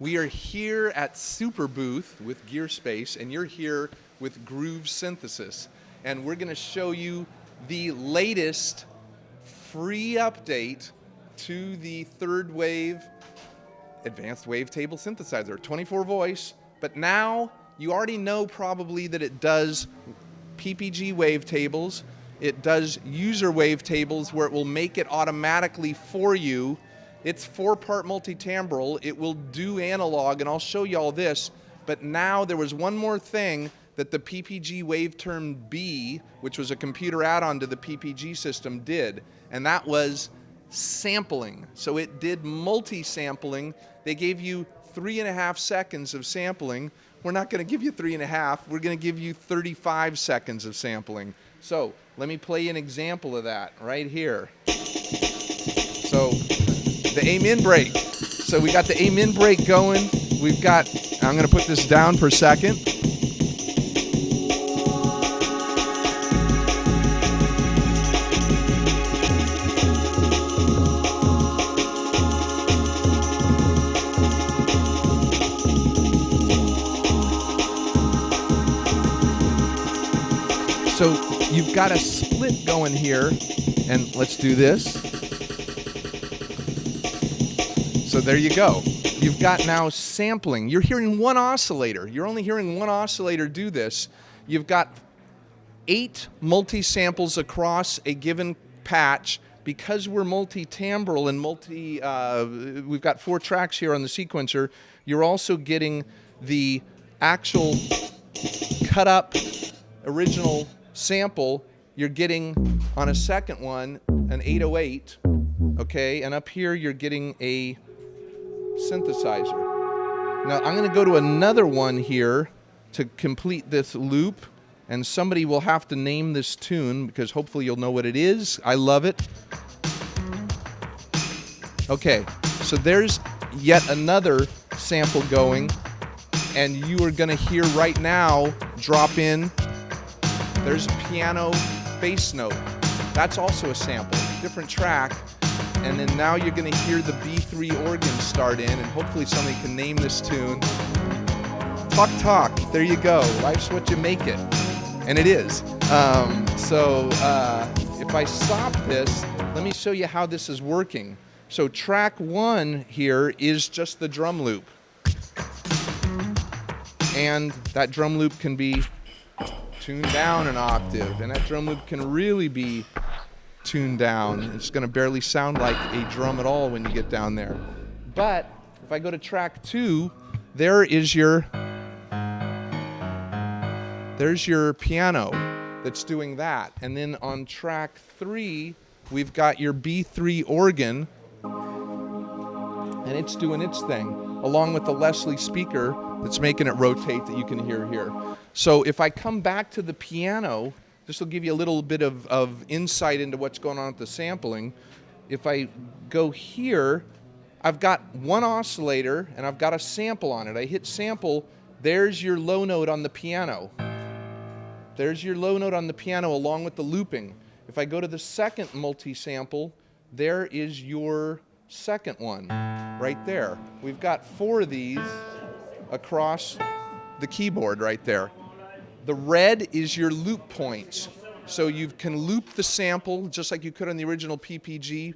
We are here at Superbooth with Gearspace, and you're here with Groove Synthesis. And we're going to show you the latest free update to the third wave advanced wavetable synthesizer, 24 voice. But now you already know probably that it does PPG wavetables. It does user wavetables where it will make it automatically for you. It's 4-part multi-timbral. It will do analog, and I'll show you all this. But now there was one more thing that the PPG Waveterm B, which was a computer add-on to the PPG system, did, and that was sampling. So it did multi-sampling. They gave you 3.5 seconds of sampling. We're not going to give you 3.5. We're going to give you 35 seconds of sampling. So let me play you an example of that right here. So the aim-in break. So we got the aim-in break going. We've got, I'm going to put this down for a second. So you've got a split going here, and let's do this. So there you go. You've got now sampling. You're hearing one oscillator. You're only hearing one oscillator do this. You've got 8 multi-samples across a given patch. Because we're multi-timbral and we've got 4 tracks here on the sequencer, you're also getting the actual cut up original sample. You're getting on a second one an 808, okay, and up here you're getting a synthesizer. Now I'm going to go to another one here to complete this loop, and somebody will have to name this tune because hopefully you'll know what it is. I love it. Okay, so there's yet another sample going, and you are going to hear right now drop in. There's a piano bass note. That's also a sample, different track. And then now you're going to hear the B3 organ start in, and hopefully somebody can name this tune. Talk. There you go. Life's what you make it. And it is. If I stop this, let me show you how this is working. So track 1 here is just the drum loop. And that drum loop can be tuned down an octave, and that drum loop can really be tuned down. It's going to barely sound like a drum at all when you get down there. But if I go to track 2, there's your piano that's doing that. And then on track 3, we've got your B3 organ, and it's doing its thing, along with the Leslie speaker that's making it rotate that you can hear here. So if I come back to the piano, this will give you a little bit of insight into what's going on with the sampling. If I go here, I've got one oscillator and I've got a sample on it. I hit sample, there's your low note on the piano. There's your low note on the piano along with the looping. If I go to the second multi-sample, there is your second one right there. We've got 4 of these across the keyboard right there. The red is your loop points. So you can loop the sample just like you could on the original PPG.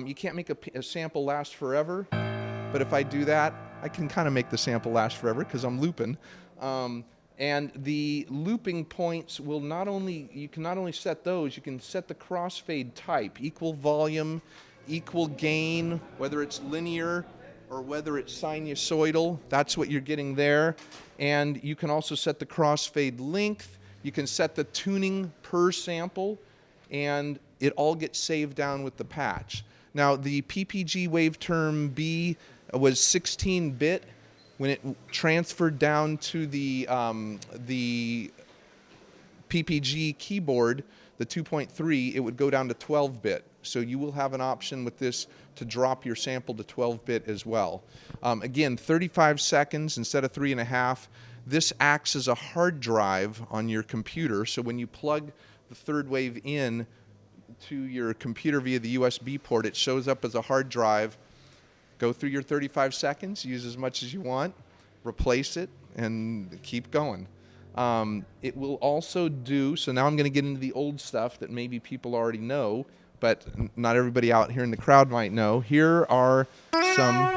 You can't make a sample last forever, but if I do that, I can kind of make the sample last forever because I'm looping. And the looping points will you can not only set those, you can set the crossfade type, equal volume, equal gain, whether it's linear or whether it's sinusoidal. That's what you're getting there. And you can also set the crossfade length. You can set the tuning per sample, and it all gets saved down with the patch. Now, the PPG Waveterm B was 16-bit. When it transferred down to the PPG keyboard, the 2.3, it would go down to 12-bit. So you will have an option with this to drop your sample to 12-bit as well. Again, 35 seconds instead of 3.5. This acts as a hard drive on your computer, so when you plug the third wave in to your computer via the USB port, it shows up as a hard drive. Go through your 35 seconds, use as much as you want, replace it, and keep going. It will also do, so now I'm going to get into the old stuff that maybe people already know, but not everybody out here in the crowd might know. Here are some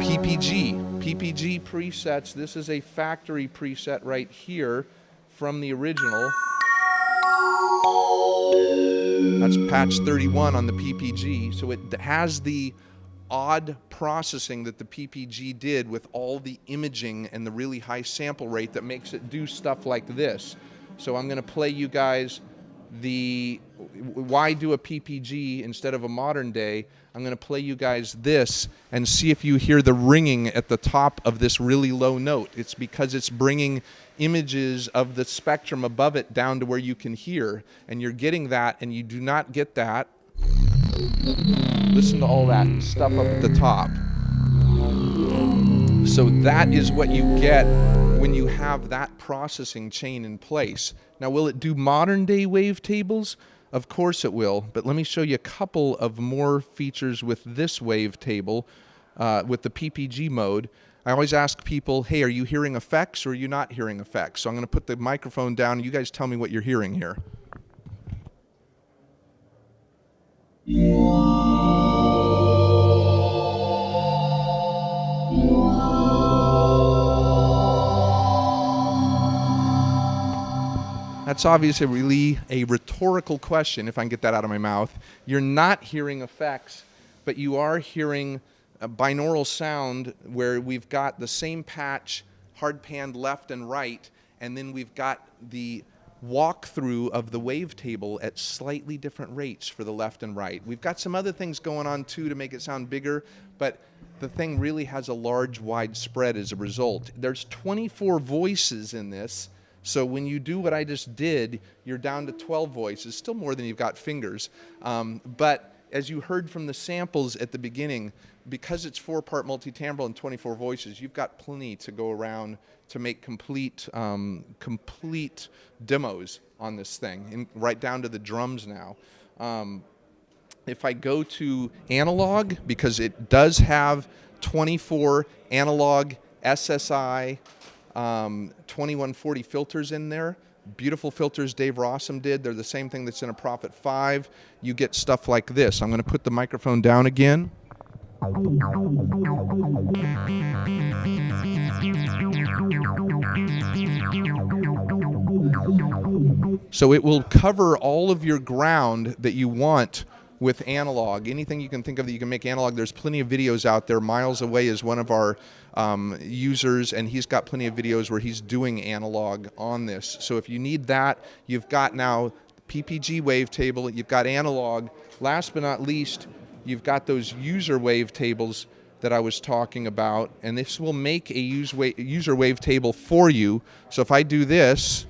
PPG presets. This is a factory preset right here from the original. That's patch 31 on the PPG. So it has the odd processing that the PPG did with all the imaging and the really high sample rate that makes it do stuff like this. So I'm going to play you guys why do a PPG instead of a modern day. I'm going to play you guys this and see if you hear the ringing at the top of this really low note. It's because it's bringing images of the spectrum above it down to where you can hear, and you're getting that, and you do not get that. Listen to all that stuff up at the top. So that is what you get when you have that processing chain in place. Now, will it do modern day wavetables? Of course it will, but let me show you a couple of more features with this wavetable, with the PPG mode. I always ask people, hey, are you hearing effects or are you not hearing effects? So I'm going to put the microphone down and you guys tell me what you're hearing here. That's obviously really a rhetorical question, if I can get that out of my mouth. You're not hearing effects, but you are hearing a binaural sound where we've got the same patch, hard panned left and right, and then we've got the walkthrough of the wavetable at slightly different rates for the left and right. We've got some other things going on too to make it sound bigger, but the thing really has a large, wide spread as a result. There's 24 voices in this. So when you do what I just did, you're down to 12 voices, still more than you've got fingers. But as you heard from the samples at the beginning, because it's 4-part multi-timbral and 24 voices, you've got plenty to go around to make complete demos on this thing, right down to the drums now. If I go to analog, because it does have 24 analog SSI 2140 filters in there. Beautiful filters Dave Rossum did. They're the same thing that's in a Prophet 5. You get stuff like this. I'm going to put the microphone down again. So it will cover all of your ground that you want with analog. Anything you can think of that you can make analog, there's plenty of videos out there. Miles Away is one of our users, and he's got plenty of videos where he's doing analog on this. So if you need that, you've got now PPG wavetable, you've got analog. Last but not least, you've got those user wavetables that I was talking about, and this will make a user wavetable for you. So if I do this,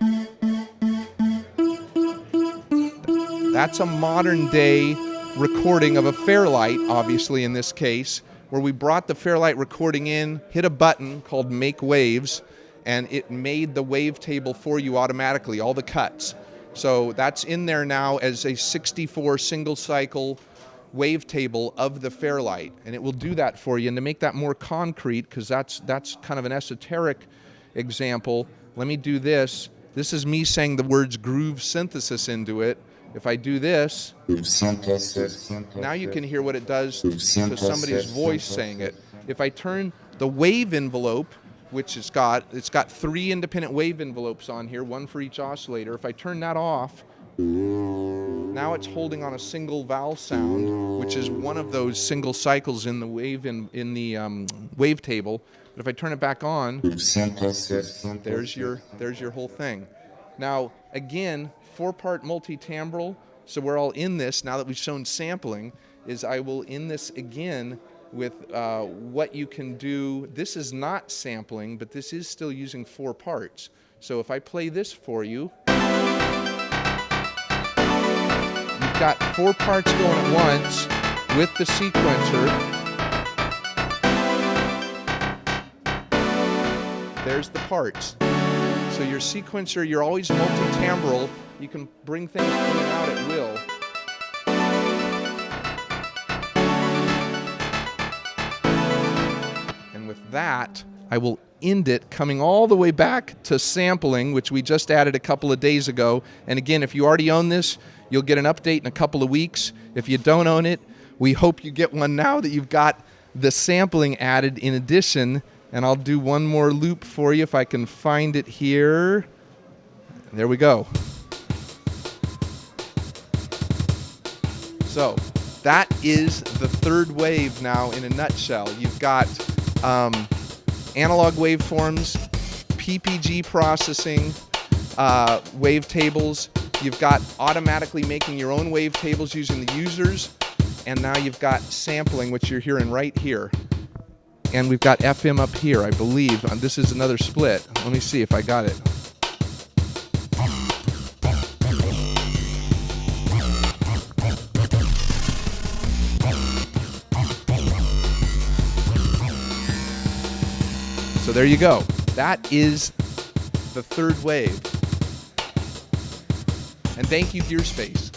that's a modern day recording of a Fairlight, obviously in this case, where we brought the Fairlight recording in, hit a button called Make Waves, and it made the wavetable for you automatically, all the cuts. So that's in there now as a 64 single cycle wavetable of the Fairlight, and it will do that for you. And to make that more concrete, because that's kind of an esoteric example, let me do this. This is me saying the words groove synthesis into it. If I do this, now you can hear what it does to somebody's voice saying it. If I turn the wave envelope, which it's got 3 independent wave envelopes on here, 1 for each oscillator. If I turn that off, now it's holding on a single vowel sound, which is one of those single cycles in the wavetable. But if I turn it back on, there's your whole thing. Now, again, 4-part multi-timbral, so we're all in this. Now that we've shown sampling, is I will in this again with what you can do. This is not sampling, but this is still using 4 parts. So if I play this for you, you've got 4 parts going at once with the sequencer. There's the parts. So your sequencer, you're always multi-timbral. You can bring things in and out at will. that, I will end it coming all the way back to sampling, which we just added a couple of days ago. And again, if you already own this, you'll get an update in a couple of weeks. If you don't own it, we hope you get one now that you've got the sampling added in addition. And I'll do one more loop for you if I can find it here. There we go. So that is the third wave now in a nutshell. You've got analog waveforms, PPG processing, wavetables. You've got automatically making your own wavetables using the users. And now you've got sampling, which you're hearing right here. And we've got FM up here, I believe. This is another split. Let me see if I got it. So there you go. That is the third wave. And thank you, Gearspace.